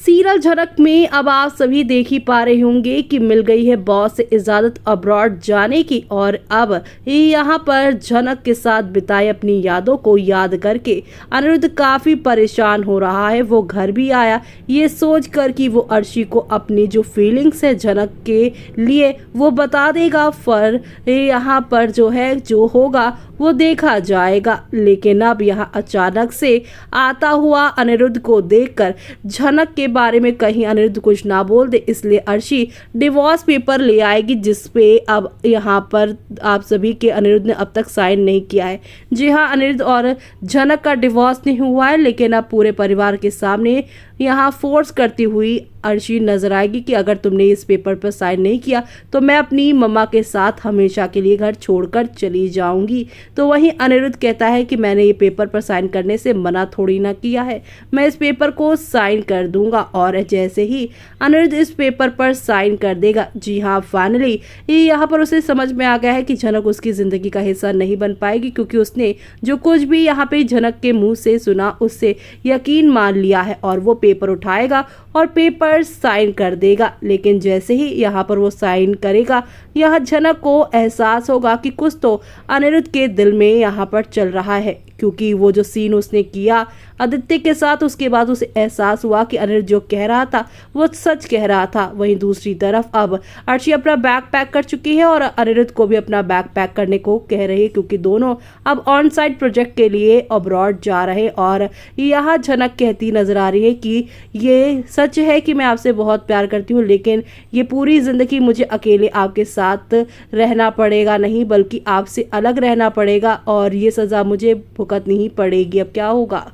Serial झनक में अब आप सभी देख ही पा रहे होंगे कि मिल गई है बॉस से इजाजत अब्रॉड जाने की। और अब यहाँ पर झनक के साथ बिताए अपनी यादों को याद करके अनिरुद्ध काफी परेशान हो रहा है। वो घर भी आया ये सोच कर कि वो अर्शी को अपनी जो फीलिंग्स है झनक के लिए वो बता देगा, पर यहाँ पर जो है जो होगा वो देखा जाएगा। लेकिन अब यहाँ अचानक से आता हुआ अनिरुद्ध को देखकर झनक के बारे में कहीं अनिरुद्ध कुछ ना बोल दे, इसलिए अर्शी डिवोर्स पेपर ले आएगी, जिसपे अब यहाँ पर आप सभी के अनिरुद्ध ने अब तक साइन नहीं किया है। जी हाँ, अनिरुद्ध और झनक का डिवोर्स नहीं हुआ है, लेकिन अब पूरे परिवार के सामने यहाँ फोर्स करती हुई अर्शी नजर आएगी कि अगर तुमने इस पेपर पर साइन नहीं किया तो मैं अपनी मम्मा के साथ हमेशा के लिए घर छोड़कर चली जाऊंगी। तो वहीं अनिरुद्ध कहता है कि मैंने ये पेपर पर साइन करने से मना थोड़ी ना किया है, मैं इस पेपर को साइन कर दूंगा। और जैसे ही अनिरुद्ध इस पेपर पर साइन कर देगा, जी हाँ, फाइनली यहाँ पर उसे समझ में आ गया है कि झनक उसकी जिंदगी का हिस्सा नहीं बन पाएगी, क्योंकि उसने जो कुछ भी यहाँ पे झनक के मुंह से सुना उससे यकीन मान लिया है और वो पेपर उठाएगा और पेपर साइन कर देगा। लेकिन जैसे ही यहाँ पर वो साइन करेगा, यह झनक को एहसास होगा कि कुछ तो अनिरुद्ध के दिल में यहाँ पर चल रहा है, क्योंकि वो जो सीन उसने किया आदित्य के साथ, उसके बाद उसे एहसास हुआ कि अनिरुद्ध जो कह रहा था वो सच कह रहा था। वहीं दूसरी तरफ अब अर्शी अपना बैग पैक कर चुकी है और अनिरुद्ध को भी अपना बैग पैक करने को कह रही है, क्योंकि दोनों अब ऑन साइट प्रोजेक्ट के लिए अब्रॉड जा रहे। और यहाँ झनक कहती नजर आ रही है कि ये सच है कि मैं आपसे बहुत प्यार करती हूँ, लेकिन ये पूरी जिंदगी मुझे अकेले आपके साथ रहना पड़ेगा, नहीं बल्कि आपसे अलग रहना पड़ेगा और ये सजा मुझे भुगतनी ही पड़ेगी। अब क्या होगा।